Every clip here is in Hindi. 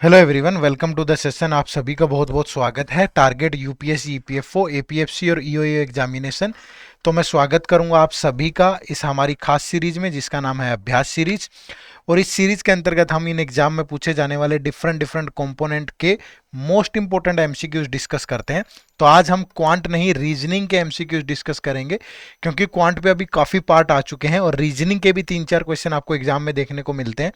Hello everyone, welcome to the session. आप सभी का बहुत बहुत स्वागत है। टारगेट यूपीएससी, ईपीएफओ, एपीएफसी और ईओए एग्जामिनेशन। तो मैं स्वागत करूंगा आप सभी का इस हमारी खास सीरीज में जिसका नाम है अभ्यास सीरीज। और इस सीरीज के अंतर्गत हम इन एग्जाम में पूछे जाने वाले डिफरेंट डिफरेंट कंपोनेंट के मोस्ट इंपोर्टेंट एमसीक्यूज डिस्कस करते हैं। तो आज हम क्वांट नहीं, रीजनिंग के एमसीक्यूज डिस्कस करेंगे, क्योंकि क्वांट पे अभी काफी पार्ट आ चुके हैं और रीजनिंग के भी 3-4 क्वेश्चन आपको एग्जाम में देखने को मिलते हैं।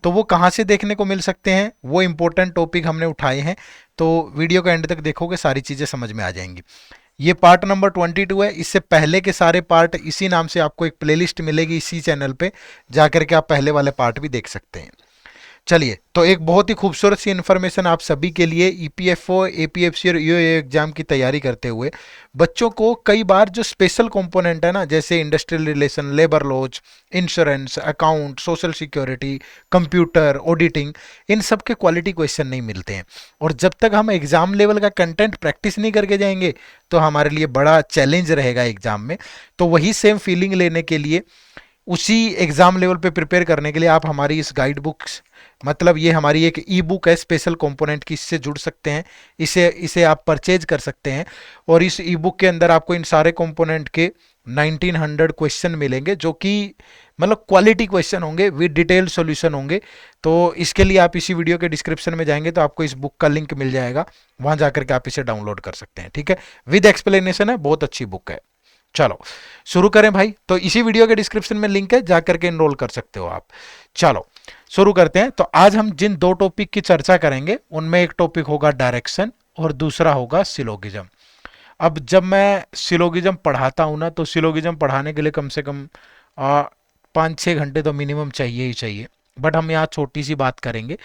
तो वो कहाँ से देखने को मिल सकते हैं, वो इंपॉर्टेंट टॉपिक हमने उठाए हैं। तो वीडियो का एंड तक देखोगे, सारी चीज़ें समझ में आ जाएंगी। ये पार्ट नंबर 22 है। इससे पहले के सारे पार्ट इसी नाम से आपको एक प्लेलिस्ट मिलेगी इसी चैनल पे, जाकर के आप पहले वाले पार्ट भी देख सकते हैं। चलिए, तो एक बहुत ही खूबसूरत सी इन्फॉर्मेशन आप सभी के लिए। ईपीएफओ, एपीएफसी और ईओए एग्जाम की तैयारी करते हुए बच्चों को कई बार जो स्पेशल कंपोनेंट है ना, जैसे industrial relation, labour laws, insurance, account, social security, computer, auditing, इन सब के क्वालिटी क्वेश्चन नहीं मिलते हैं। और जब तक हम एग्जाम लेवल का कंटेंट प्रैक्टिस नहीं करके जाएंगे तो हमारे लिए बड़ा चैलेंज रहेगा एग्जाम में। तो वही सेम फीलिंग लेने के लिए, उसी एग्जाम लेवल पे प्रिपेयर करने के लिए आप हमारी इस गाइड बुक्स, मतलब ये हमारी एक ई बुक है स्पेशल कंपोनेंट की, इससे जुड़ सकते हैं। इसे इसे आप परचेज कर सकते हैं। और इस ई बुक के अंदर आपको इन सारे कंपोनेंट के 1900 क्वेश्चन मिलेंगे, जो कि मतलब क्वालिटी क्वेश्चन होंगे, विद डिटेल सॉल्यूशन होंगे। तो इसके लिए आप इसी वीडियो के डिस्क्रिप्शन में जाएंगे तो आपको इस बुक का लिंक मिल जाएगा, वहां जाकर के आप इसे डाउनलोड कर सकते हैं। ठीक है, विद एक्सप्लेनेशन है, बहुत अच्छी बुक है। चलो शुरू करें भाई। तो इसी वीडियो के डिस्क्रिप्शन में लिंक है, जाकर के इनरोल कर सकते हो आप। चलो शुरू करते हैं। तो आज हम जिन दो टॉपिक की चर्चा करेंगे उनमें एक टॉपिक होगा डायरेक्शन और दूसरा होगा सिलोगिज्म। अब जब मैं सिलोगिज्म पढ़ाता हूं ना, तो सिलोगिज्म पढ़ाने के लिए कम से कम 5-6 घंटे तो मिनिमम चाहिए ही चाहिए। बट हम यहाँ छोटी सी बात करेंगे,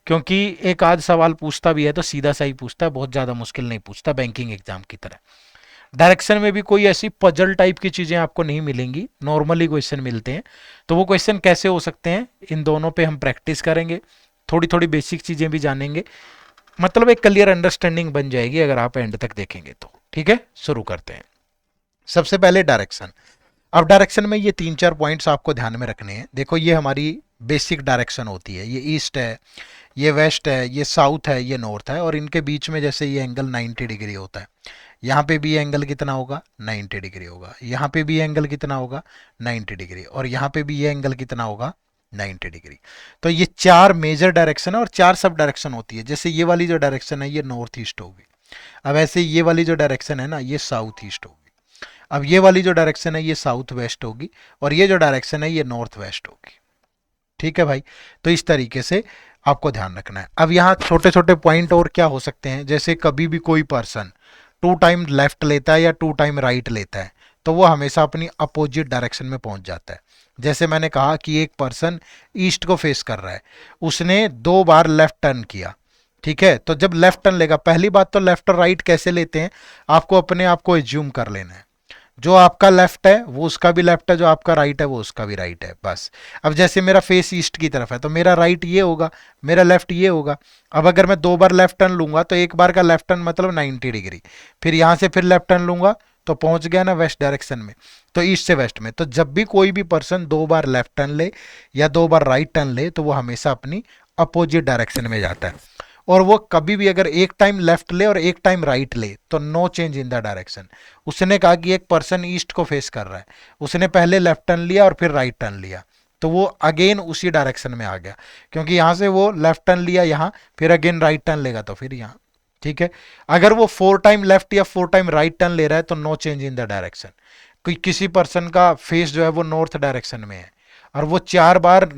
क्योंकि एक आध सवाल पूछता भी है तो सीधा सा ही पूछता है, बहुत ज़्यादा मुश्किल नहीं पूछता बैंकिंग एग्जाम की तरह। डायरेक्शन में भी कोई ऐसी पजल टाइप की चीज़ें आपको नहीं मिलेंगी, नॉर्मली क्वेश्चन मिलते हैं। तो वो क्वेश्चन कैसे हो सकते हैं, इन दोनों पे हम प्रैक्टिस करेंगे, थोड़ी थोड़ी बेसिक चीज़ें भी जानेंगे। मतलब एक क्लियर अंडरस्टैंडिंग बन जाएगी अगर आप एंड तक देखेंगे तो। ठीक है, शुरू करते हैं। सबसे पहले डायरेक्शन। अब डायरेक्शन में ये 3-4 पॉइंट्स आपको ध्यान में रखने हैं। देखो, ये हमारी बेसिक डायरेक्शन होती है। ये ईस्ट है, ये वेस्ट है, ये साउथ है, ये नॉर्थ है, और इनके बीच में जैसे ये एंगल 90 डिग्री होता है। यहाँ पे भी एंगल कितना होगा, 90 डिग्री होगा। यहाँ पे भी एंगल कितना होगा, 90 डिग्री। और यहाँ पे भी ये एंगल कितना होगा, 90 डिग्री। तो ये 4 मेजर डायरेक्शन है और 4 सब डायरेक्शन होती है। जैसे ये वाली जो डायरेक्शन है ये नॉर्थ ईस्ट होगी। अब ऐसे ये वाली जो डायरेक्शन है ना, ये साउथ ईस्ट होगी। अब ये वाली जो डायरेक्शन है ये साउथ वेस्ट होगी। और ये जो डायरेक्शन है ये नॉर्थ वेस्ट होगी। ठीक है भाई, तो इस तरीके से आपको ध्यान रखना है। अब यहाँ छोटे छोटे पॉइंट और क्या हो सकते हैं, जैसे कभी भी कोई पर्सन 2 टाइम लेफ्ट लेता है या 2 टाइम राइट लेता है, तो वो हमेशा अपनी अपोजिट डायरेक्शन में पहुंच जाता है। जैसे मैंने कहा कि एक पर्सन ईस्ट को फेस कर रहा है, उसने 2 बार लेफ्ट टर्न किया। ठीक है, तो जब लेफ्ट टर्न लेगा, पहली बात तो लेफ्ट और राइट कैसे लेते हैं, आपको अपने आप को एज्यूम कर लेना है। जो आपका लेफ्ट है वो उसका भी लेफ्ट है, जो आपका राइट है वो उसका भी राइट है, बस। अब जैसे मेरा फेस ईस्ट की तरफ है तो मेरा राइट ये होगा, मेरा लेफ्ट ये होगा। अब अगर मैं 2 बार लेफ्ट टर्न लूंगा तो एक बार का लेफ्ट टर्न मतलब 90 डिग्री, फिर यहां से फिर लेफ्ट टर्न लूंगा तो पहुंच गया ना वेस्ट डायरेक्शन में, तो ईस्ट से वेस्ट में। तो जब भी कोई भी पर्सन 2 बार लेफ्ट टर्न ले या 2 बार राइट टर्न ले तो वो हमेशा अपनी अपोजिट डायरेक्शन में जाता है। और वो कभी भी अगर एक टाइम लेफ्ट ले और एक टाइम राइट ले तो no change in the direction. उसने कहा कि एक पर्सन ईस्ट को फेस कर रहा है, उसने पहले लेफ्ट टर्न लिया और फिर राइट टर्न लिया, तो वो अगेन उसी डायरेक्शन में आ गया, क्योंकि यहां से वो लेफ्ट टर्न लिया यहाँ, फिर अगेन राइट टर्न लेगा तो फिर यहाँ। ठीक है, अगर वो 4 टाइम लेफ्ट या 4 टाइम राइट टर्न ले रहा है तो no change in the direction. कोई किसी पर्सन का फेस जो है वो नॉर्थ डायरेक्शन में है और वो 4 बार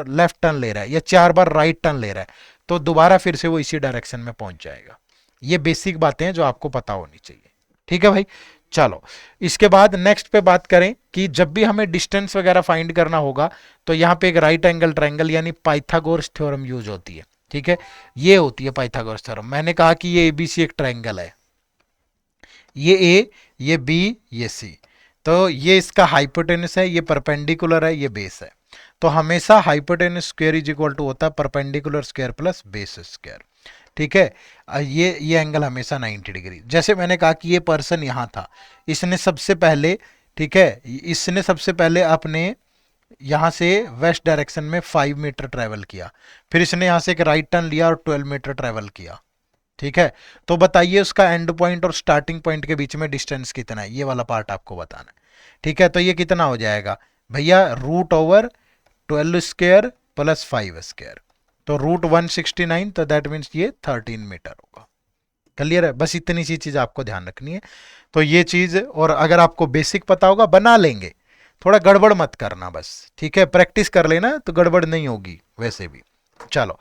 लेफ्ट टर्न ले रहा है या 4 बार राइट टर्न ले रहा है, तो दोबारा फिर से वो इसी डायरेक्शन में पहुंच जाएगा। ये बेसिक बातें हैं जो आपको पता होनी चाहिए। ठीक है भाई, चलो इसके बाद नेक्स्ट पे बात करें कि जब भी हमें डिस्टेंस वगैरह फाइंड करना होगा तो यहाँ पे एक राइट एंगल ट्रायंगल यानी पाइथागोरस थ्योरम यूज होती है। ठीक है, ये होती है पाइथागोरस थ्योरम। मैंने कहा कि ये एबीसी एक ट्रायंगल है, ये ए, ये बी, ये सी। तो ये इसका हाइपोटेनस है, ये परपेंडिकुलर है, ये बेस है। तो हमेशा hypotenuse square is equal to होता है perpendicular square plus base square. ठीक है, ये एंगल हमेशा 90 डिग्री। जैसे मैंने कहा कि ये पर्सन यहाँ था, इसने सबसे पहले, ठीक है, इसने सबसे पहले अपने यहाँ से वेस्ट डायरेक्शन में 5 मीटर ट्रेवल किया, फिर इसने यहाँ से एक राइट टर्न लिया और 12 मीटर ट्रेवल किया। ठीक है, तो बताइए उसका एंड पॉइंट और स्टार्टिंग पॉइंट के बीच में डिस्टेंस कितना है, ये वाला पार्ट आपको बताना है। ठीक है, तो ये कितना हो जाएगा भैया, root over 12 square plus 5 square, तो रूट 169, तो दैट मीन्स ये 13 मीटर होगा। क्लियर है, बस इतनी सी चीज आपको ध्यान रखनी है। तो ये चीज, और अगर आपको बेसिक पता होगा बना लेंगे, थोड़ा गड़बड़ मत करना बस। ठीक है, प्रैक्टिस कर लेना तो गड़बड़ नहीं होगी वैसे भी। चलो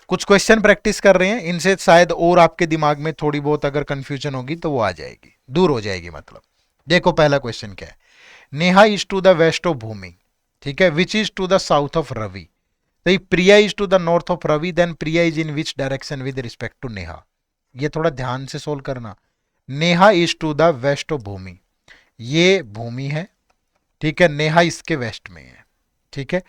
कुछ क्वेश्चन प्रैक्टिस कर रहे हैं, इनसे शायद और आपके दिमाग में थोड़ी बहुत अगर कंफ्यूजन होगी तो वो आ जाएगी, दूर हो जाएगी मतलब। देखो पहला क्वेश्चन क्या है, Neha is to the west of Bhumi, ठीक है, which is to the south of Ravi. तो Priya is to the north of Ravi, then Priya is in which direction with respect to Neha. ये थोड़ा ध्यान से सोल्व करना। Neha is to the west of Bhumi, ये भूमि है, ठीक है, नेहा इसके वेस्ट में है। ठीक है,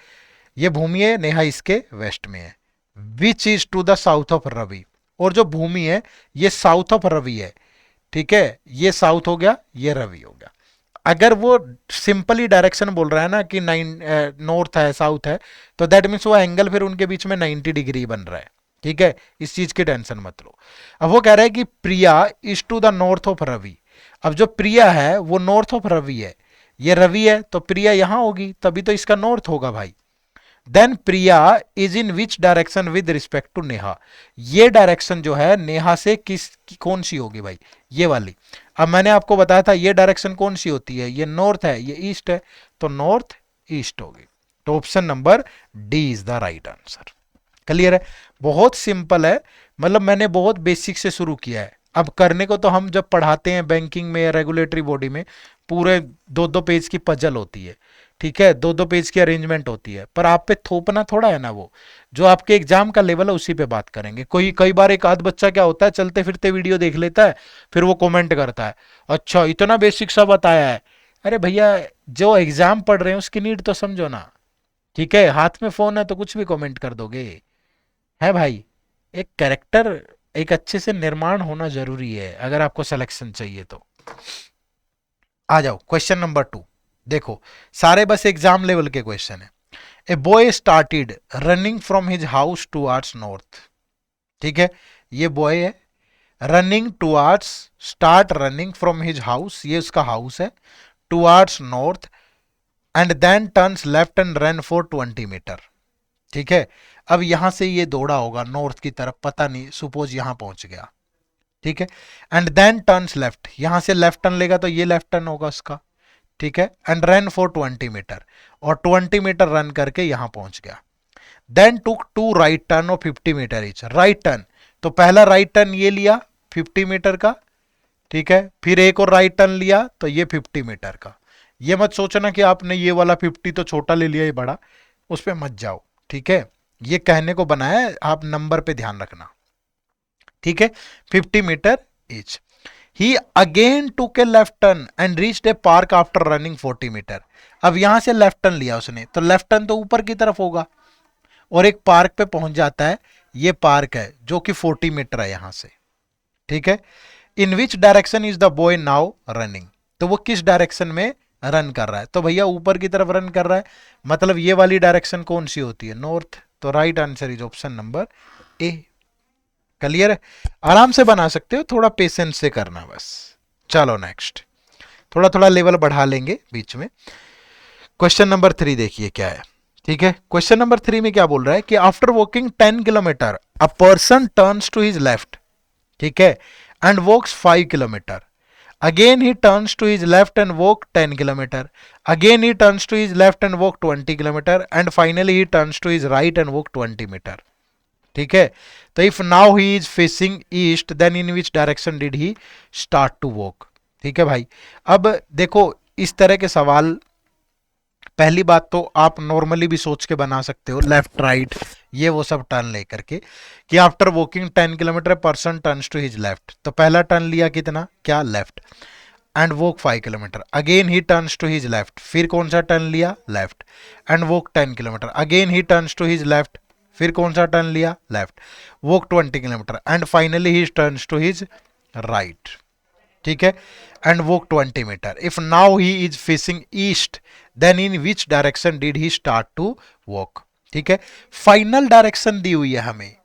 ये भूमि है, नेहा इसके वेस्ट में है। Which is to the south of Ravi, और जो भूमि है ये साउथ ऑफ रवि है। ठीक है, ये साउथ हो गया, ये रवि हो गया। अगर वो सिंपली डायरेक्शन बोल रहा है ना कि नॉर्थ है साउथ है, तो दैट मीन्स वो एंगल फिर उनके बीच में 90 डिग्री बन रहा है। ठीक है, इस चीज की टेंशन मत लो। अब वो कह रहा है कि Priya is to the north of Ravi. अब जो प्रिया है वो नॉर्थ ऑफ रवि है, ये रवि है, तो प्रिया यहां होगी, तभी तो इसका नॉर्थ होगा भाई। Then Priya is in which direction with respect to Neha, ये डायरेक्शन जो है नेहा से कौन सी होगी भाई, ये वाली। अब मैंने आपको बताया था ये डायरेक्शन कौन सी होती है, ये नॉर्थ है, ये ईस्ट है, तो नॉर्थ ईस्ट होगी। तो option number D is the right answer. Clear है, बहुत सिंपल है, मतलब मैंने बहुत बेसिक से शुरू किया है। अब करने को तो हम जब पढ़ाते हैं बैंकिंग में या रेगुलेटरी बॉडी में, पूरे 2-2 पेज की पजल होती है। ठीक है, 2-2 पेज की अरेंजमेंट होती है, पर आप पे थोपना थोड़ा है ना, वो जो आपके एग्जाम का लेवल है उसी पे बात करेंगे। कई बार एक आध बच्चा क्या होता है, चलते फिरते वीडियो देख लेता है, फिर वो कमेंट करता है अच्छा इतना बेसिक सा बताया है। अरे भैया, जो एग्जाम पढ़ रहे हैं उसकी नीड तो समझो ना। ठीक है, हाथ में फोन है तो कुछ भी कमेंट कर दोगे, है भाई। एक कैरेक्टर, एक अच्छे से निर्माण होना जरूरी है अगर आपको सिलेक्शन चाहिए तो। आ जाओ क्वेश्चन नंबर 2। देखो सारे बस एग्जाम लेवल के क्वेश्चन है। A boy started running from his house towards north. ठीक है, ये बॉय है, running towards, start running from his house, ये उसका हाउस है, towards north, and then turns left and run for 20 meter. ठीक है, अब यहां से ये दौड़ा होगा नॉर्थ की तरफ, पता नहीं, सुपोज यहां पहुंच गया। ठीक है, एंड देन टर्न्स लेफ्ट, यहां से लेफ्ट टर्न लेगा तो ये लेफ्ट टर्न होगा उसका। ठीक है, एंड रन फॉर 20 मीटर, और 20 मीटर रन करके यहां पहुंच गया। देन टुक 2 राइट टर्न और 50 मीटर ईच। राइट टर्न, तो पहला राइट टर्न ये लिया 50 मीटर का, ठीक है, फिर एक और राइट टर्न लिया तो ये 50 मीटर का। ये मत सोचना कि आपने ये वाला 50 तो छोटा ले लिया, ये बड़ा, उस पर मत जाओ। ठीक है, ये कहने को बनाया है, आप नंबर पे ध्यान रखना। ठीक है, 50 meter each. He again took a left turn and reached a park after running 40 meter. अब यहां से लेफ्ट टर्न लिया उसने, तो लेफ्ट टर्न तो ऊपर की तरफ होगा, और एक पार्क पे पहुंच जाता है। ये पार्क है जो कि 40 मीटर है यहां से। ठीक है, in which direction is the boy now running, तो वो किस डायरेक्शन में रन कर रहा है, तो भैया ऊपर की तरफ रन कर रहा है, मतलब ये वाली डायरेक्शन कौन सी होती है, नॉर्थ। तो right answer is option number A. Clear है, आराम से बना सकते हो, थोड़ा पेशेंस से करना बस। चलो नेक्स्ट, थोड़ा थोड़ा लेवल बढ़ा लेंगे बीच में। क्वेश्चन नंबर 3 देखिए क्या है। ठीक है, क्वेश्चन नंबर 3 में क्या बोल रहा है कि after walking 10 kilometer a person turns to his left, ठीक है, and walks 5 kilometer. Again he turns to his left and walk 10 kilometer. Again he turns to his left and walk 20 kilometer, and finally he turns to his right and walk 20 meter. ठीक है, तो if now he is facing east then in which direction did he start to walk. ठीक है भाई, अब देखो इस तरह के सवाल, पहली बात तो आप नॉर्मली भी सोच के बना सकते हो, लेफ्ट राइट ये वो सब टर्न लेकर के, कि after walking 10 kilometer person turns to his left, तो पहला टर्न लिया कितना, क्या, left, and walk 5 kilometer. Again he turns to his left, फिर कौन सा टर्न लिया, left, and walk 10 kilometer. Again he turns to his left, फिर कौन सा टर्न लिया, left, walk 20 kilometer, and finally he turns to his right. ठीक है, and walk 20 meter. If now he is facing east then in which direction did he start to walk. ठीक है, फाइनल डायरेक्शन दी हुई है हमें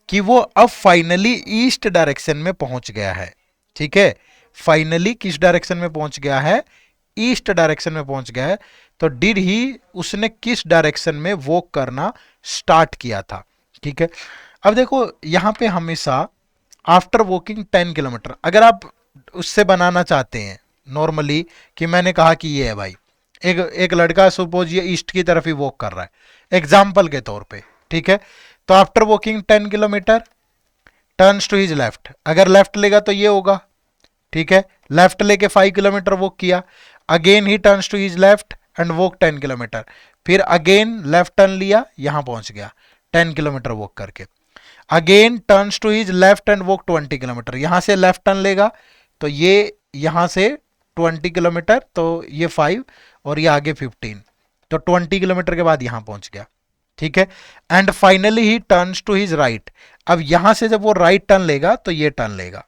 कि वो अब फाइनली ईस्ट डायरेक्शन में पहुंच गया है। ठीक है, फाइनली किस डायरेक्शन में पहुंच गया है, ईस्ट डायरेक्शन में पहुंच गया है। तो डिड ही, उसने किस डायरेक्शन में वॉक करना स्टार्ट किया था। ठीक है, अब देखो यहां पे हमेशा आफ्टर वॉकिंग 10 किलोमीटर, अगर आप उससे बनाना चाहते हैं नॉर्मली कि मैंने कहा कि ये है भाई, एक लड़का सपोज ये ईस्ट की तरफ ही वॉक कर रहा है एग्जाम्पल के तौर पे। ठीक है, तो after walking 10 kilometer turns to his left, अगर लेफ्ट लेगा तो ये होगा। ठीक है, लेफ्ट लेके 5 किलोमीटर वॉक किया, again he turns to his left and walk 10 kilometer, फिर अगेन लेफ्ट टर्न लिया, यहां पहुंच गया 10 किलोमीटर वॉक करके। Again turns to his left and walk 20 kilometer, यहां से लेफ्ट टर्न लेगा तो ये यहां से 20 किलोमीटर, तो ये 5 और ये आगे 15, तो 20 किलोमीटर के बाद यहां पहुंच गया। ठीक है, and finally he turns to his right, अब यहां से जब वो राइट टर्न लेगा तो ये टर्न लेगा।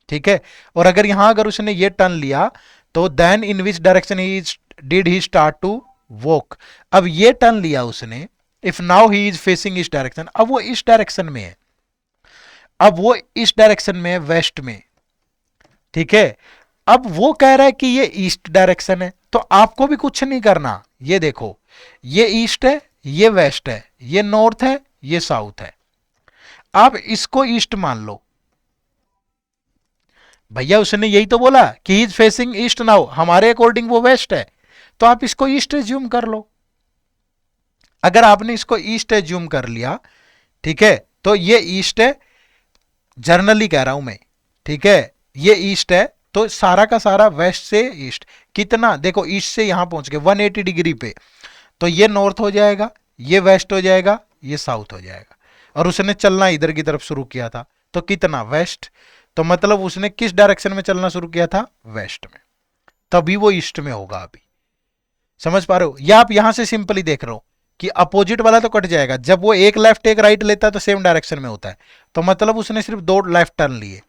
ठीक है, और अगर उसने ये टर्न लिया तो then in which direction he did he start to walk, अब ये टर्न लिया उसने, if now he is facing इस डायरेक्शन, अब वो इस डायरेक्शन में है, अब वो इस डायरेक्शन में है, वेस्ट में। ठीक है, अब वो कह रहा है कि ये ईस्ट डायरेक्शन है, तो आपको भी कुछ नहीं करना, ये देखो ये ईस्ट है, ये वेस्ट है, ये नॉर्थ है, ये साउथ है, आप इसको ईस्ट मान लो। भैया उसने यही तो बोला कि ही इज फेसिंग ईस्ट नाउ, हमारे अकॉर्डिंग वो वेस्ट है, तो आप इसको ईस्ट एज्यूम कर लो। अगर आपने इसको ईस्ट एज्यूम कर लिया, ठीक है, तो ये ईस्ट है, जर्नली कह रहा हूं मैं। ठीक है, ये ईस्ट है, तो सारा का सारा वेस्ट से ईस्ट कितना, देखो ईस्ट से यहां पहुंच गए 180 डिग्री पे, तो ये नॉर्थ हो जाएगा, ये वेस्ट हो जाएगा, ये साउथ हो जाएगा, और उसने चलना इधर की तरफ शुरू किया था, तो कितना वेस्ट, तो मतलब उसने किस डायरेक्शन में चलना शुरू किया था, वेस्ट में, तभी वो ईस्ट में होगा। अभी समझ पा रहे हो, या आप यहां से सिंपली देख रहे हो कि अपोजिट वाला तो कट जाएगा, जब वो एक लेफ्ट एक राइट लेता है तो सेम डायरेक्शन में होता है, तो मतलब उसने सिर्फ 2 लेफ्ट टर्न लिए,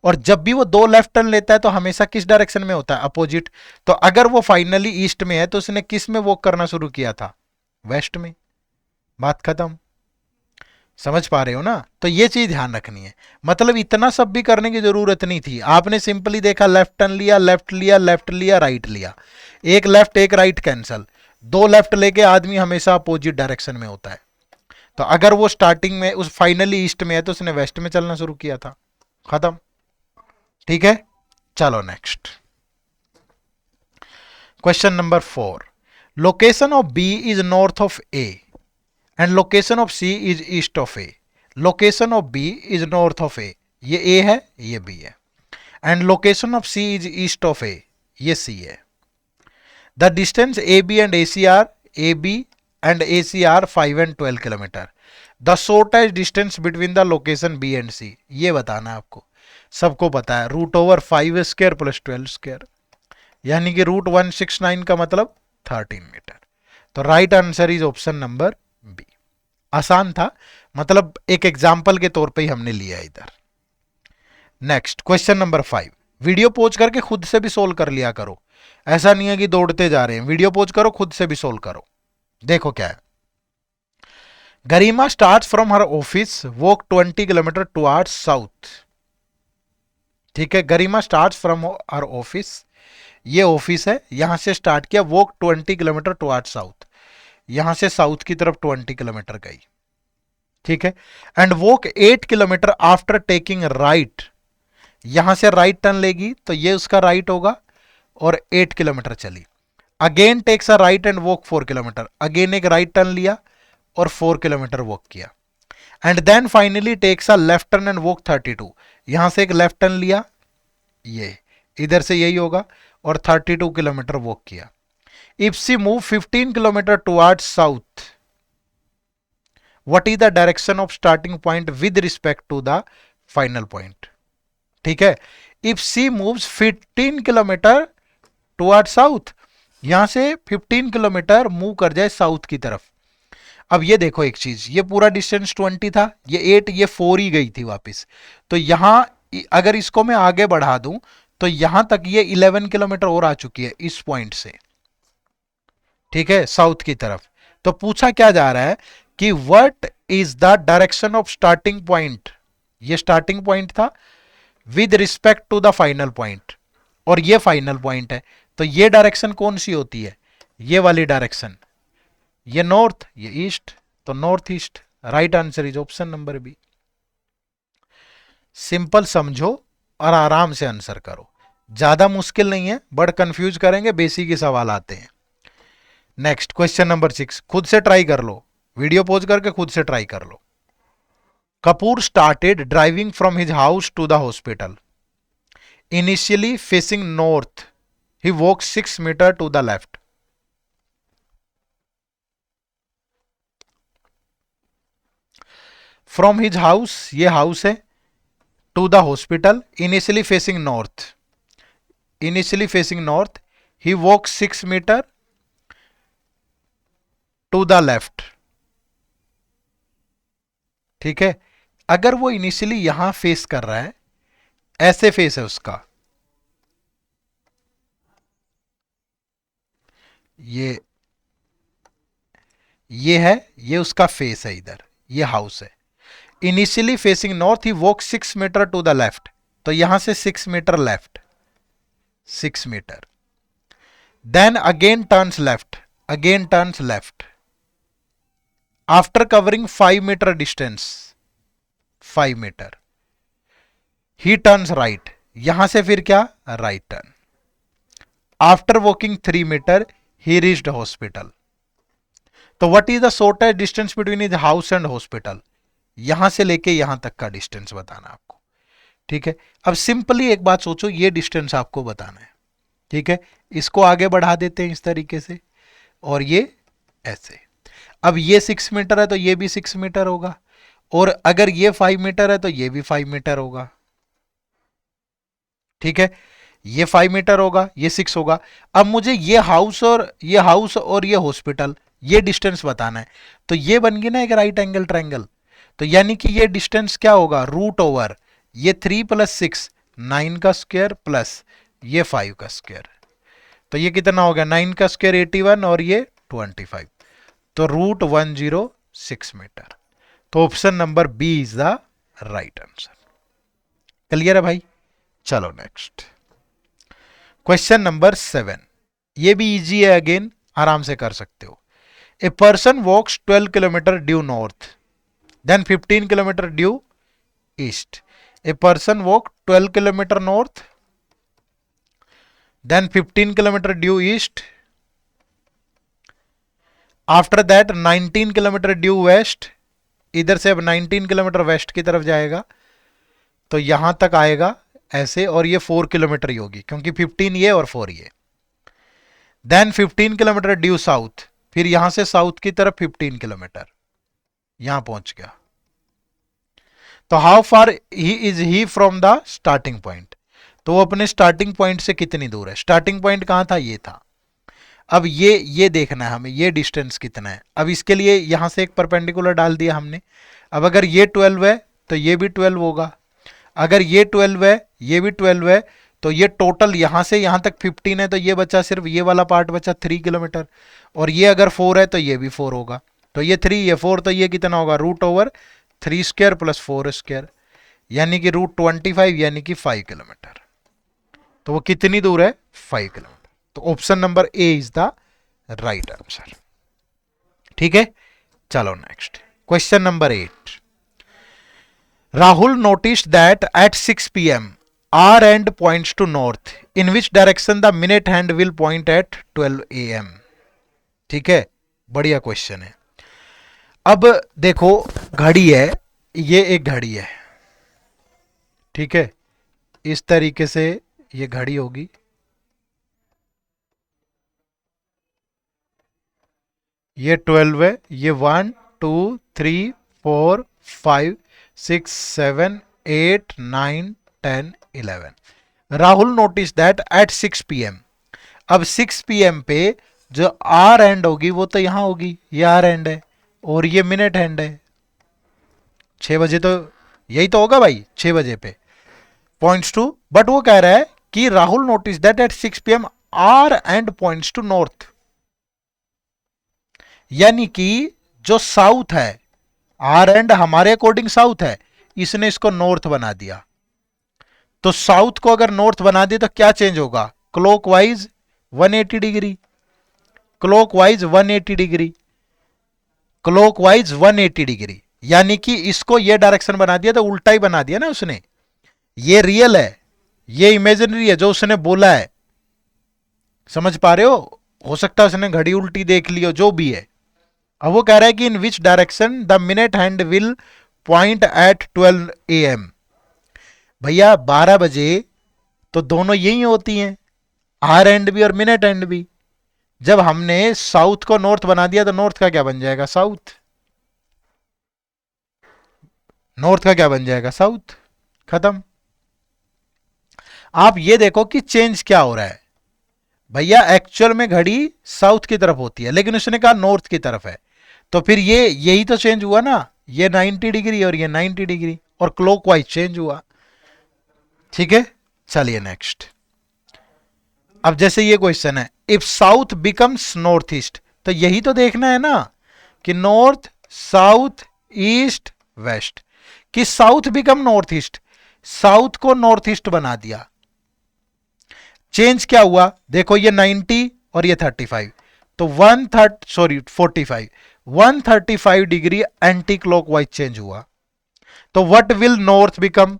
और जब भी वो 2 लेफ्ट टर्न लेता है तो हमेशा किस डायरेक्शन में होता है, अपोजिट। तो अगर वो फाइनली ईस्ट में है तो उसने किस में वॉक करना शुरू किया था, वेस्ट में, बात खत्म। समझ पा रहे हो ना, तो ये चीज ध्यान रखनी है, मतलब इतना सब भी करने की जरूरत नहीं थी, आपने सिंपली देखा लेफ्ट टर्न लिया, लेफ्ट लिया, लेफ्ट लिया, राइट लिया, एक लेफ्ट एक राइट कैंसल, 2 लेफ्ट लेके आदमी हमेशा अपोजिट डायरेक्शन में होता है, तो अगर वो स्टार्टिंग में उस फाइनली ईस्ट में है तो उसने वेस्ट में चलना शुरू किया था, खत्म। ठीक है, चलो next question number 4, location of B is north of A and location of C is east of A, location of B is north of A, ये ए है ये बी है, and location of C is east of A, ये सी है। The distance A B and A B and A C are 5 and 12 kilometre, the shortest distance between the location B and सी, ये बताना है आपको, सबको पता है √5 स्क्वायर प्लस 12 स्क्वायर, यानी कि √169 का मतलब 13 मीटर, तो right answer is option number B. आसान था, मतलब एक एग्जाम्पल के तौर पे ही हमने लिया इधर। Next question number 5, video pause करके खुद से भी सोल्व कर लिया करो, ऐसा नहीं है कि दौड़ते जा रहे हैं, वीडियो पॉज करो खुद से भी सोल्व करो। देखो क्या है, Garima start from her office walk 20 kilometre towards south. ठीक है, Garima start from her office, ये ऑफिस है, यहां से स्टार्ट किया, वॉक 20 किलोमीटर टुवर्ड्स साउथ, यहां से साउथ की तरफ 20 किलोमीटर गई। ठीक है, and walk 8 kilometre after taking right, यहां से राइट टर्न लेगी तो ये उसका राइट होगा, और 8 किलोमीटर चली, again takes a right and walk 4 kilometer, अगेन एक राइट टर्न लिया और 4 किलोमीटर वॉक किया, and then finally takes a left turn and walk 32, यहां से एक लेफ्ट टर्न लिया, ये इधर से यही होगा, और 32 किलोमीटर वॉक किया। If she move 15 kilometer towards south, what is the direction of starting point with respect to the final point. ठीक है, if she moves 15 kilometer toward south, यहां से 15 किलोमीटर मूव कर जाए साउथ की तरफ। अब ये देखो एक चीज, ये पूरा डिस्टेंस 20 था, ये 8, ये 4 ही गई थी वापस, तो यहां अगर इसको मैं आगे बढ़ा दूं तो यहां तक ये 11 किलोमीटर और आ चुकी है इस पॉइंट से, ठीक है, साउथ की तरफ। तो पूछा क्या जा रहा है कि what is the direction of starting point, ये स्टार्टिंग पॉइंट था with respect to the final point, और ये फाइनल पॉइंट है। तो ये डायरेक्शन कौन सी होती है, ये वाली डायरेक्शन, ये नॉर्थ ये ईस्ट, तो north east. Right answer is option number B. Simple समझो और आराम से आंसर करो, ज्यादा मुश्किल नहीं है, बट कंफ्यूज करेंगे, बेसिक ही सवाल आते हैं। नेक्स्ट क्वेश्चन नंबर 6, खुद से ट्राई कर लो, वीडियो पॉज करके खुद से ट्राई कर लो। Kapoor started driving from his house to the hospital, initially facing north, he walk 6 metre to the left. From his house, ये हाउस है, to the hospital, initially facing north, initially facing north, he walk 6 metre to the left. ठीक है, अगर वो इनिशियली यहां फेस कर रहा है, ऐसे फेस है उसका, ये है, ये उसका फेस है, इधर ये हाउस है, initially facing north, he walk 6 metre to the left, तो यहां से 6 metre left, 6 metre, then again turns left, again turns left, after covering 5 metre distance, 5 metre, he turns right, यहां से फिर क्या, right turn, after walking 3 metre, he reached hospital. तो what is the shortest distance between his house and hospital, यहां से लेके यहां तक का डिस्टेंस बताना आपको। ठीक है, अब सिंपली एक बात सोचो, ये डिस्टेंस आपको बताना है। ठीक है, इसको आगे बढ़ा देते हैं इस तरीके से, और ये ऐसे। अब ये 6 मीटर है तो ये भी 6 मीटर होगा, और अगर ये 5 मीटर है तो ये भी 5 मीटर होगा। ठीक है, ये 5 मीटर होगा, ये 6 होगा। अब मुझे ये हाउस और ये हॉस्पिटल, ये डिस्टेंस बताना है। तो ये बन गई ना एक राइट एंगल ट्रायंगल, तो यानी कि ये डिस्टेंस क्या होगा, रूट ओवर ये 3 + 6 9 का स्क्वायर प्लस ये 5 का स्क्वायर, तो ये कितना हो गया, 9 का स्क्वायर 81 और ये 25, तो √106 मीटर। तो option number B is the right answer. Clear है भाई, चलो नेक्स्ट क्वेश्चन नंबर 7, ये भी इजी है, अगेन आराम से कर सकते हो। A person walks 12 kilometer due north, then 15 kilometer due east. A person walk 12 kilometer north, then 15 kilometer due east, after that 19 kilometer due west, इधर से अब 19 किलोमीटर वेस्ट की तरफ जाएगा, तो यहां तक आएगा ऐसे, और ये 4 किलोमीटर ही होगी क्योंकि 15 ये और 4 ये। देन 15 किलोमीटर ड्यू साउथ, फिर यहां से साउथ की तरफ 15 किलोमीटर, यहां पहुंच गया। तो how far is he from the starting point, तो वो अपने स्टार्टिंग पॉइंट से कितनी दूर है। स्टार्टिंग पॉइंट कहां था, ये था। अब ये देखना है हमें, ये डिस्टेंस कितना है। अब इसके लिए यहां से एक परपेंडिकुलर डाल दिया हमने। अब अगर ये 12 है तो ये भी 12 होगा, अगर ये 12 है ये भी 12 है, तो ये टोटल यहां से यहां तक 15 है, तो ये बचा सिर्फ ये वाला पार्ट बचा 3 किलोमीटर, और ये अगर 4 है तो ये भी 4 होगा, तो ये 3 ये 4, तो ये कितना होगा, √3 स्क्वायर प्लस 4 स्क्वायर, यानी कि √25 यानी कि 5 किलोमीटर। तो वो कितनी दूर है, 5 किलोमीटर। तो option number A is the right answer. ठीक है, चलो next question number 8, Rahul noticed that at 6 p.m. our end points to north. In which direction the minute hand will point at 12 a.m. ठीक है, बढ़िया क्वेश्चन है। अब देखो, घड़ी है, ये एक घड़ी है, ठीक है, इस तरीके से ये घड़ी होगी, ये 12 है, ये 1 2 3 4 5 6 7 8 9 10 11। Rahul notice that at 6 PM, अब 6 PM पे जो आर एंड होगी वो तो यहां होगी, ये आर एंड है और ये मिनट हैंड है। 6 बजे तो यही तो होगा भाई, 6 बजे पे पॉइंट्स टू, बट वो कह रहा है कि Rahul notice that at 6 PM hour hand points to north, यानी कि जो साउथ है, आर एंड हमारे अकॉर्डिंग साउथ है, इसने इसको नॉर्थ बना दिया। तो साउथ को अगर नॉर्थ बना दिया तो क्या चेंज होगा, clockwise 180 degree, clockwise 180 degree, clockwise 180 degree, यानी कि इसको ये डायरेक्शन बना दिया तो उल्टा ही बना दिया ना उसने। ये रियल है, ये इमेजिनरी है जो उसने बोला है, समझ पा रहे हो सकता है उसने घड़ी उल्टी देख ली हो, जो भी है। अब वो कह रहा है कि in which direction the minute hand will point at 12 AM। भैया 12 बजे तो दोनों यही होती हैं, आर एंड भी और मिनट एंड भी। जब हमने साउथ को नॉर्थ बना दिया तो नॉर्थ का क्या बन जाएगा, साउथ। नॉर्थ का क्या बन जाएगा, साउथ। खत्म। आप ये देखो कि चेंज क्या हो रहा है। भैया एक्चुअल में घड़ी साउथ की तरफ होती है, लेकिन उसने कहा नॉर्थ की तरफ है, तो फिर ये यही तो चेंज हुआ ना, ये 90 डिग्री और ये 90 डिग्री, और क्लॉकवाइज चेंज हुआ। ठीक है, चलिए नेक्स्ट। अब जैसे ये क्वेश्चन है, if south becomes north east, तो यही तो देखना है ना कि नॉर्थ साउथ ईस्ट वेस्ट, कि south become north east, south को नॉर्थ ईस्ट बना दिया। चेंज क्या हुआ, देखो ये 90 और ये 35, तो 45 135 डिग्री एंटी क्लॉकवाइज चेंज हुआ। तो व्हाट विल नॉर्थ बिकम,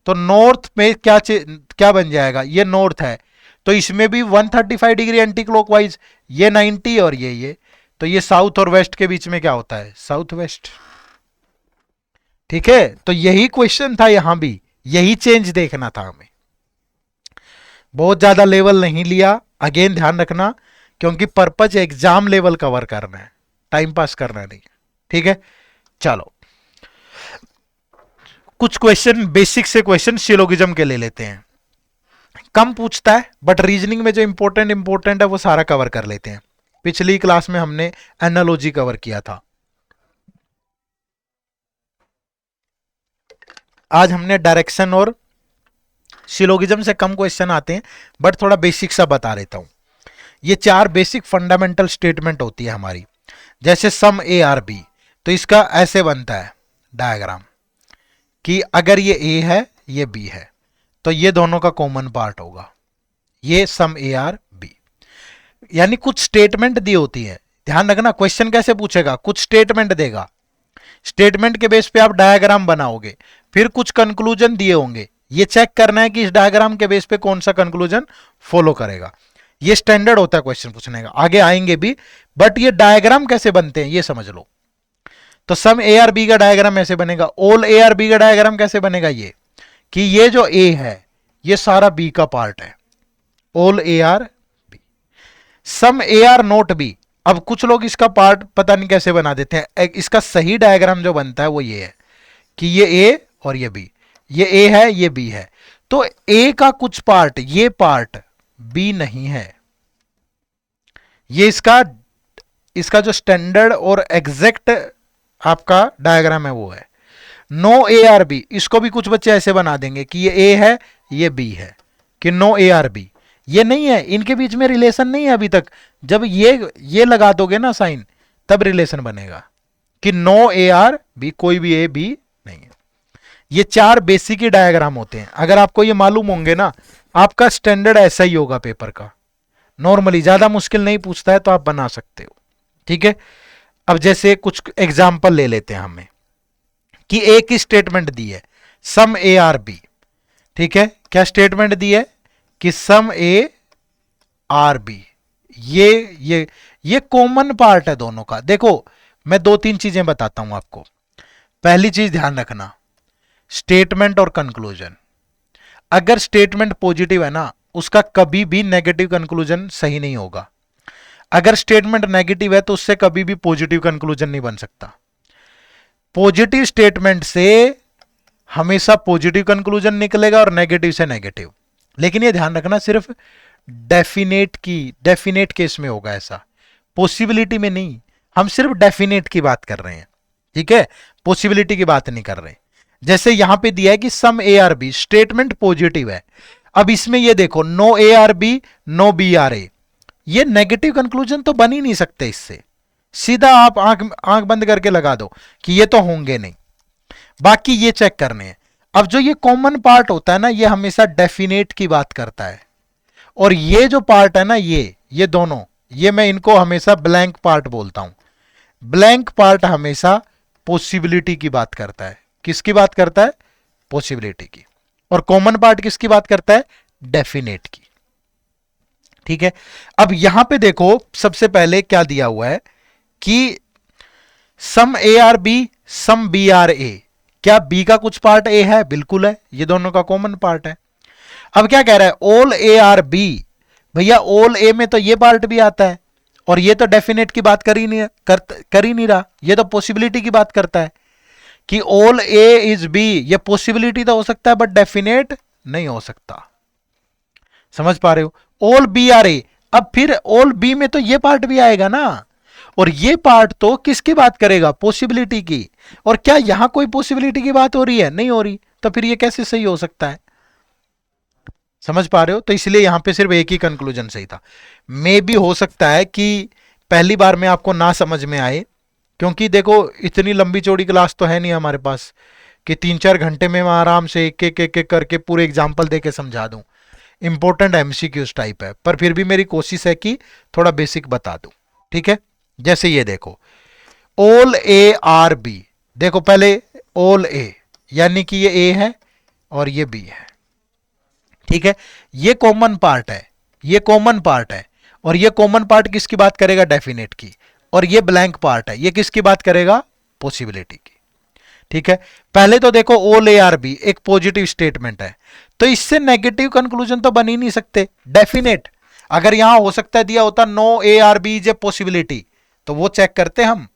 तो नॉर्थ में क्या बन जाएगा, ये नॉर्थ है तो इसमें भी 135 डिग्री एंटी क्लॉकवाइज, ये 90 और ये, तो ये साउथ और वेस्ट के बीच में क्या होता है, साउथ वेस्ट। ठीक है, तो यही क्वेश्चन था, यहां भी यही चेंज देखना था हमें। बहुत ज्यादा लेवल नहीं लिया, अगेन ध्यान रखना, क्योंकि पर्पज एग्जाम लेवल कवर करना है, टाइम पास करना नहीं। ठीक है, चलो कुछ क्वेश्चन बेसिक से क्वेश्चन सिलोगिज्म के ले लेते हैं। कम पूछता है बट रीजनिंग में जो इंपॉर्टेंट है वो सारा कवर कर लेते हैं। पिछली क्लास में हमने एनालॉजी कवर किया था, आज हमने डायरेक्शन और सिलोगिज्म से कम क्वेश्चन आते हैं, बट थोड़ा बेसिक सा बता देता हूं। ये 4 बेसिक फंडामेंटल स्टेटमेंट होती है हमारी। जैसे सम ए आर बी, तो इसका ऐसे बनता है डायग्राम कि अगर ये ए है ये बी है तो ये दोनों का कॉमन पार्ट होगा, ये सम ए आर बी। यानी कुछ स्टेटमेंट दी होती है, ध्यान रखना क्वेश्चन कैसे पूछेगा, कुछ स्टेटमेंट देगा, स्टेटमेंट के बेस पे आप डायग्राम बनाओगे, फिर कुछ कंक्लूजन दिए होंगे, ये चेक करना है कि इस डायग्राम के बेस पे कौन सा कंक्लूजन फॉलो करेगा। ये स्टैंडर्ड होता है क्वेश्चन पूछने का, आगे आएंगे भी, बट ये डायग्राम कैसे बनते हैं ये समझ लो। तो सम ए आर बी का डायग्राम ऐसे बनेगा, ऑल ए आर बी का डायग्राम कैसे बनेगा, ये कि ये जो ए है ये सारा बी का पार्ट है, all A are B. Some A are not B, अब कुछ लोग इसका पार्ट पता नहीं कैसे बना देते हैं, इसका सही डायग्राम जो बनता है वो ये है कि ये ए और ये बी, ये ए है ये बी है, तो ए का कुछ पार्ट, ये पार्ट बी नहीं है। ये इसका जो स्टैंडर्ड और एग्जैक्ट आपका डायग्राम है वो है। नो ए आर बी, इसको भी कुछ बच्चे ऐसे बना देंगे कि ये ए है ये बी है, कि नो ए आर बी, ये नहीं है, इनके बीच में रिलेशन नहीं है अभी तक। जब ये लगा दोगे ना साइन, तब रिलेशन बनेगा कि नो ए आर बी, कोई भी ए बी नहीं है। ये 4 बेसिक ही डायग्राम होते हैं, अगर आपको ये मालूम होंगे ना, आपका स्टैंडर्ड ऐसा ही होगा पेपर का। नॉर्मली ज्यादा मुश्किल नहीं पूछता है तो आप बना सकते हो। ठीक है, अब जैसे कुछ एग्जाम्पल ले लेते हैं हमें कि एक ही स्टेटमेंट दी है सम ए आर बी। ठीक है, क्या स्टेटमेंट दी है कि सम ए आर बी, ये कॉमन पार्ट है दोनों का। देखो मैं 2-3 चीजें बताता हूं आपको। पहली चीज ध्यान रखना, स्टेटमेंट और कंक्लूजन। अगर स्टेटमेंट पॉजिटिव है ना, उसका कभी भी नेगेटिव कंक्लूजन सही नहीं होगा। अगर स्टेटमेंट नेगेटिव है तो उससे कभी भी पॉजिटिव कंक्लूजन नहीं बन सकता। पॉजिटिव स्टेटमेंट से हमेशा पॉजिटिव कंक्लूजन निकलेगा और नेगेटिव से नेगेटिव। लेकिन ये ध्यान रखना सिर्फ डेफिनेट केस में होगा ऐसा, पॉसिबिलिटी में नहीं। हम सिर्फ डेफिनेट की बात कर रहे हैं, ठीक है, पॉसिबिलिटी की बात नहीं कर रहे। जैसे यहां पे दिया है कि some A are B, statement positive है। अब इसमें ये देखो, no A are B no B are A, ये नेगेटिव कंक्लूजन तो बन ही नहीं सकते इससे, सीधा आप आंख आंख बंद करके लगा दो कि ये तो होंगे नहीं। बाकी ये चेक करने हैं। अब जो ये कॉमन पार्ट होता है ना, ये हमेशा डेफिनेट की बात करता है, और ये जो पार्ट है ना, ये दोनों, ये मैं इनको हमेशा ब्लैंक पार्ट बोलता हूं। ब्लैंक पार्ट हमेशा पॉसिबिलिटी की बात करता है। किसकी बात करता है? पॉसिबिलिटी की। और कॉमन पार्ट किसकी बात करता है? डेफिनेट की। ठीक है, अब यहां पे देखो सबसे पहले क्या दिया हुआ है कि some A are B some B are A. क्या बी का कुछ पार्ट ए है? बिल्कुल है, ये दोनों का कॉमन पार्ट है। अब क्या कह रहा है? All A are B. भैया ऑल ए में तो ये पार्ट भी आता है, और ये तो डेफिनेट की बात कर ही नहीं रहा, ये तो पॉसिबिलिटी की बात करता है कि ऑल ए इज बी। ये पॉसिबिलिटी तो हो सकता है बट डेफिनेट नहीं हो सकता। समझ पा रहे हो? ऑल बी आर ए, अब फिर ऑल बी में तो ये पार्ट भी आएगा ना, और ये पार्ट तो किसकी बात करेगा? पॉसिबिलिटी की। और क्या यहां कोई पॉसिबिलिटी की बात हो रही है? नहीं हो रही, तो फिर ये कैसे सही हो सकता है? समझ पा रहे हो? तो इसलिए यहां पे सिर्फ एक ही कंक्लूजन सही था। मे भी हो सकता है कि पहली बार में आपको ना समझ में आए, क्योंकि देखो इतनी लंबी चौड़ी क्लास तो है नहीं हमारे पास कि 3-4 घंटे में मैं आराम से एक करके पूरे एग्जाम्पल दे के समझा दूं। इंपॉर्टेंट एमसीक्यूज टाइप है, पर फिर भी मेरी कोशिश है कि थोड़ा बेसिक बता दूं। ठीक है, जैसे ये देखो, ऑल ए आर बी। देखो पहले ऑल ए, यानी कि ये ए है और ये बी है। ठीक है, ये कॉमन पार्ट है, ये कॉमन पार्ट है, और ये कॉमन पार्ट किसकी बात करेगा? डेफिनेट की। और ये ब्लैंक पार्ट है, ये किसकी बात करेगा? पॉसिबिलिटी की। ठीक है, पहले तो देखो ऑल ए आर बी एक पॉजिटिव स्टेटमेंट है, तो इससे नेगेटिव कंक्लूजन तो बन ही नहीं सकते। डेफिनेट, अगर यहां हो सकता है दिया होता no A are B is a possibility, तो वो चेक करते हम।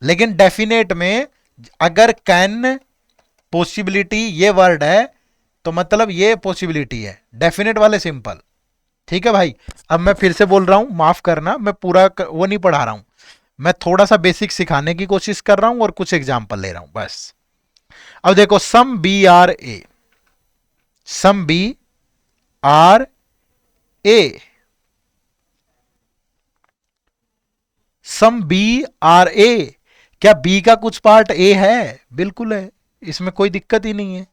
लेकिन डेफिनेट में अगर कैन पॉसिबिलिटी ये वर्ड है, तो मतलब ये पॉसिबिलिटी है। डेफिनेट वाले सिंपल। ठीक है भाई, अब मैं फिर से बोल रहा हूं, माफ करना, मैं पूरा वो नहीं पढ़ा रहा हूं, मैं थोड़ा सा बेसिक सिखाने की कोशिश कर रहा हूं और कुछ एग्जांपल ले रहा हूं बस। अब देखो, some B are A, some B are A, some B are A. क्या बी का कुछ पार्ट ए है? बिल्कुल है, इसमें कोई दिक्कत ही नहीं है।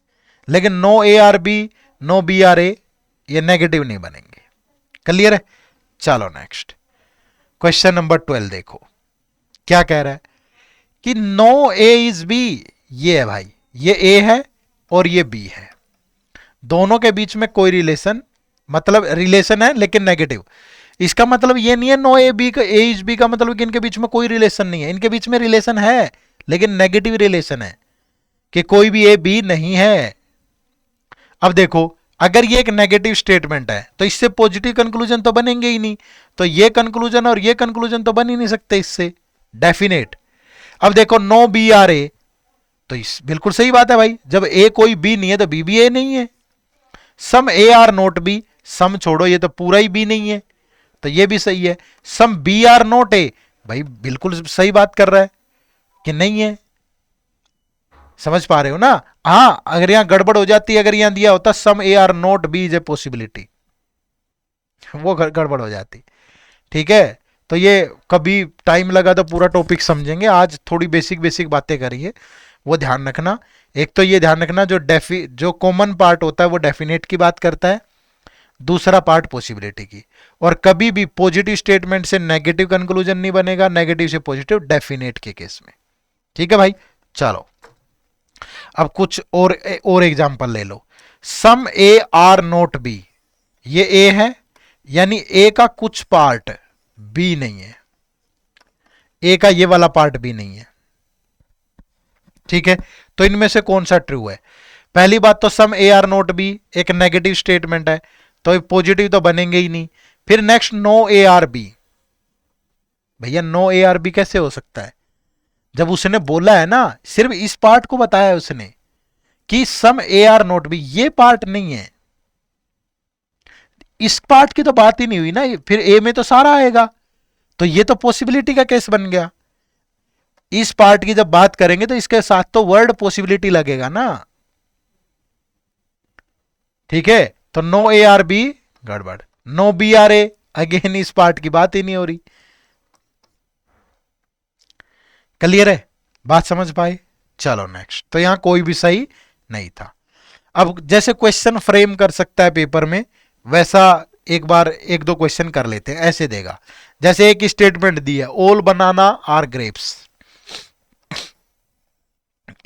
लेकिन no A are B no B are A, ये नेगेटिव नहीं बनेंगे। क्लियर है? चलो नेक्स्ट क्वेश्चन नंबर 12 देखो क्या कह रहा है कि नो ए इज बी। ये है भाई, ये ए है और ये बी है, दोनों के बीच में कोई रिलेशन, मतलब रिलेशन है लेकिन नेगेटिव। इसका मतलब ये नहीं है नो ए बी का, ए इज बी का मतलब कि इनके बीच में कोई रिलेशन नहीं है। इनके बीच में रिलेशन है, लेकिन नेगेटिव रिलेशन है कि कोई भी ए बी नहीं है। अब देखो, अगर ये एक नेगेटिव स्टेटमेंट है तो इससे पॉजिटिव कंक्लूजन तो बनेंगे ही नहीं, तो ये कंक्लूजन और ये कंक्लूजन तो बन ही नहीं सकते इससे। डेफिनेट। अब देखो नो बी आर ए, तो इस बिल्कुल सही बात है भाई, जब ए कोई बी नहीं है तो बी भी ए नहीं है। सम ए आर नोट बी, सम छोड़ो, ये तो पूरा ही बी नहीं है, तो ये भी सही है। सम बी आर नोट ए, भाई बिल्कुल सही बात कर रहा है कि नहीं है। समझ पा रहे हो ना? हां, अगर यहां गड़बड़ हो जाती, अगर यहां दिया होता some A are not B is a possibility, वो गड़बड़ हो जाती। ठीक है, तो ये कभी टाइम लगा तो पूरा टॉपिक समझेंगे, आज थोड़ी बेसिक बेसिक बातें करिए, वो ध्यान रखना। एक तो ये ध्यान रखना, जो कॉमन पार्ट होता है वो डेफिनेट की बात करता है, दूसरा पार्ट पॉसिबिलिटी की। और कभी भी पॉजिटिव स्टेटमेंट से नेगेटिव कंक्लूजन नहीं बनेगा, नेगेटिव से पॉजिटिव डेफिनेट के केस में। ठीक है भाई, चलो अब कुछ और एग्जांपल ले लो। सम ए आर नोट बी, ये ए है, यानी ए का कुछ पार्ट बी नहीं है, ए का ये वाला पार्ट भी नहीं है। ठीक है, तो इनमें से कौन सा ट्रू है? पहली बात तो some A are not B एक नेगेटिव स्टेटमेंट है, तो पॉजिटिव तो बनेंगे ही नहीं। फिर next no A are B, भैया नो ए आर बी कैसे हो सकता है? जब उसने बोला है ना, सिर्फ इस पार्ट को बताया है उसने कि some A are not B, ये पार्ट नहीं है, इस पार्ट की तो बात ही नहीं हुई ना, फिर ए में तो सारा आएगा, तो ये तो पॉसिबिलिटी का केस बन गया। इस पार्ट की जब बात करेंगे तो इसके साथ तो वर्ड पॉसिबिलिटी लगेगा ना। ठीक है, तो नो ए आर बी गड़बड़, no B are A, again इस पार्ट की बात ही नहीं हो रही। क्लियर है, बात समझ पाए? चलो नेक्स्ट। तो यहां कोई भी सही नहीं था। अब जैसे क्वेश्चन फ्रेम कर सकता है पेपर में, वैसा एक बार एक दो क्वेश्चन कर लेते हैं। ऐसे देगा, जैसे एक स्टेटमेंट दी है, ऑल बनाना आर ग्रेप्स,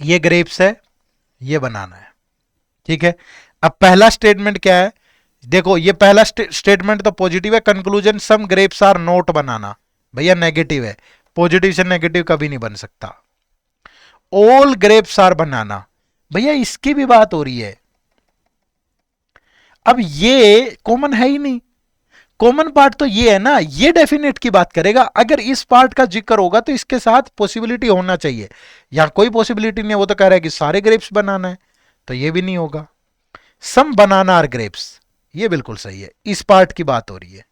ये ग्रेप्स है, ये बनाना है, ठीक है। अब पहला स्टेटमेंट क्या है, देखो ये पहला स्टेटमेंट तो पॉजिटिव है, conclusion some grapes are not banana, भैया नेगेटिव है, पॉजिटिव से नेगेटिव कभी नहीं बन सकता। ऑल ग्रेप्स आर बनाना, भैया इसकी भी बात हो रही है। अब ये कॉमन है ही नहीं, कॉमन पार्ट तो ये है ना, ये डेफिनेट की बात करेगा। अगर इस पार्ट का जिक्र होगा तो इसके साथ पॉसिबिलिटी होना चाहिए, यहां कोई पॉसिबिलिटी नहीं है, वो तो कह रहा है कि सारे ग्रेप्स बनाना है, तो ये भी नहीं होगा। सम बनाना आर ग्रेप्स, ये बिल्कुल सही है, इस पार्ट की बात हो रही है,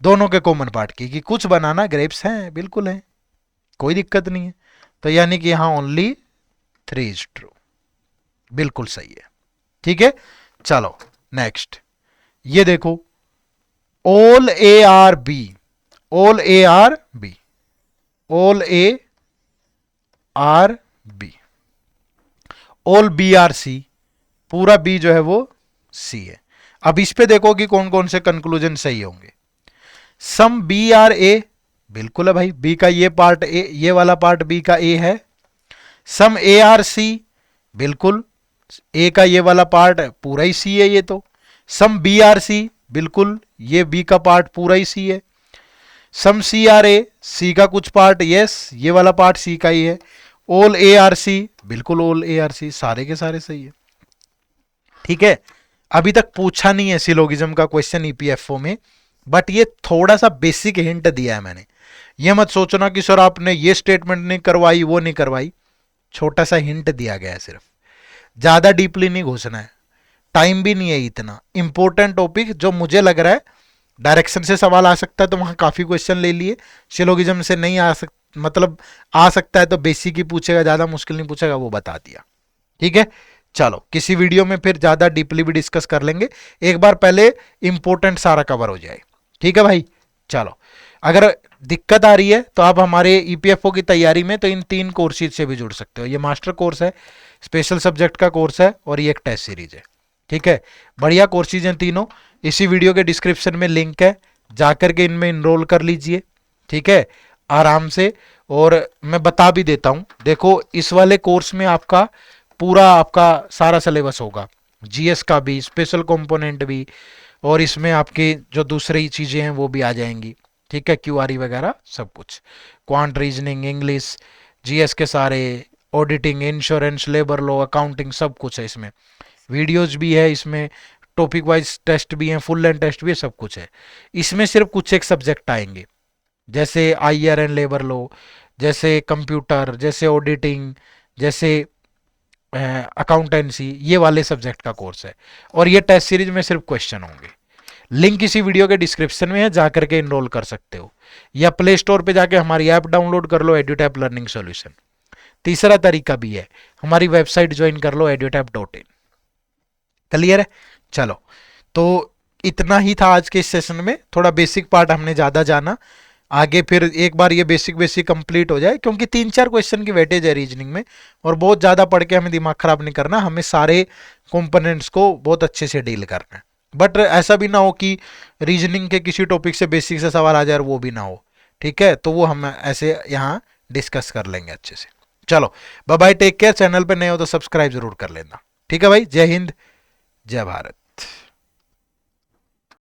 दोनों के कॉमन पार्ट की, कि कुछ बनाना ग्रेप्स हैं, बिल्कुल है, कोई दिक्कत नहीं है। तो यानी कि यहां ओनली 3 इज ट्रू, बिल्कुल सही है, ठीक है। चलो नेक्स्ट, ये देखो, all A are B, all A are B, all A are B, all B are C, पूरा बी जो है वो सी है। अब इस पे देखो कि कौन कौन से कंक्लूजन सही होंगे। सम बी आर ए, बिल्कुल है भाई, बी का ये पार्ट ए, ये वाला पार्ट बी का ए है। सम ए आर सी, बिल्कुल, ए का ये वाला पार्ट पूरा ही सी है ये तो। सम बी आर सी, बिल्कुल, ये बी का पार्ट पूरा ही सी है। सम सी आर ए, सी का कुछ पार्ट, यस, ये वाला पार्ट सी का ही है। ऑल ए आर सी, बिल्कुल ऑल ए आर सी, सारे के सारे सही है, ठीक है। अभी तक पूछा नहीं है सिलोगिज्म का क्वेश्चन ईपीएफओ में, बट ये थोड़ा सा बेसिक हिंट दिया है मैंने। ये मत सोचना कि सर आपने ये स्टेटमेंट नहीं करवाई, वो नहीं करवाई, छोटा सा हिंट दिया गया है सिर्फ, ज्यादा डीपली नहीं घुसना है, टाइम भी नहीं है इतना। इंपॉर्टेंट टॉपिक जो मुझे लग रहा है डायरेक्शन से सवाल आ सकता है, तो वहां काफी क्वेश्चन ले लिए। सिलोगिज्म से नहीं आ सकता, मतलब आ सकता है तो बेसिक ही पूछेगा, ज्यादा मुश्किल नहीं पूछेगा, वो बता दिया, ठीक है। चलो किसी वीडियो में फिर ज्यादा डीपली भी डिस्कस कर लेंगे, एक बार पहले इंपॉर्टेंट सारा कवर हो जाए, ठीक है भाई। चलो, अगर दिक्कत आ रही है तो आप हमारे ईपीएफओ की तैयारी में तो इन 3 कोर्सेज से भी जुड़ सकते हो। ये मास्टर कोर्स है, स्पेशल सब्जेक्ट का कोर्स है, और ये एक टेस्ट सीरीज है, ठीक है। बढ़िया कोर्सेज हैं तीनों, इसी वीडियो के डिस्क्रिप्शन में लिंक है, जाकर के इनमें इनरोल कर लीजिए, ठीक है, आराम से। और मैं बता भी देता हूं, देखो इस वाले कोर्स में आपका पूरा आपका सारा सिलेबस होगा, जीएस का भी, स्पेशल कंपोनेंट भी, और इसमें आपकी जो दूसरी चीजें हैं वो भी आ जाएंगी, ठीक है, क्यूआरई वगैरह सब कुछ, क्वांट रीजनिंग, इंग्लिश, जीएस के सारे, auditing, insurance, labour law, accounting, सब कुछ है इसमें। वीडियोज भी है इसमें, टॉपिक वाइज टेस्ट भी है, फुल लेंथ टेस्ट भी है, सब कुछ है इसमें। सिर्फ कुछ एक सब्जेक्ट आएंगे, जैसे आईआर एंड लेबर लॉ, जैसे कंप्यूटर, जैसे ऑडिटिंग, जैसे अकाउंटेंसी, ये वाले सब्जेक्ट का कोर्स है। और ये टेस्ट सीरीज में सिर्फ क्वेश्चन होंगे। लिंक इसी वीडियो के डिस्क्रिप्शन में है, जाकर के इनरोल कर सकते हो, या प्ले स्टोर पे जाके हमारी ऐप डाउनलोड कर लो, एड्यूटैप लर्निंग सॉल्यूशन। तीसरा तरीका भी है, हमारी वेबसाइट ज्वाइन कर लो, edutap.in। क्लियर है? चलो, तो इतना ही था आज के इस सेशन में, थोड़ा बेसिक पार्ट हमने ज्यादा जाना, आगे फिर एक बार ये बेसिक बेसिक कंप्लीट हो जाए, क्योंकि 3-4 क्वेश्चन की वेटेज है रीजनिंग में, और बहुत ज्यादा पढ़ के हमें दिमाग खराब नहीं करना, हमें सारे कंपोनेंट्स को बहुत अच्छे से डील करना है। बट ऐसा भी ना हो कि रीजनिंग के किसी टॉपिक से बेसिक से सवाल आ जाए और वो भी ना हो, ठीक है, तो वो हम ऐसे यहाँ डिस्कस कर लेंगे अच्छे से। चलो bye bye, take care. Channel पे नए हो तो सब्सक्राइब जरूर कर लेना, ठीक है भाई। जय हिंद, जय भारत।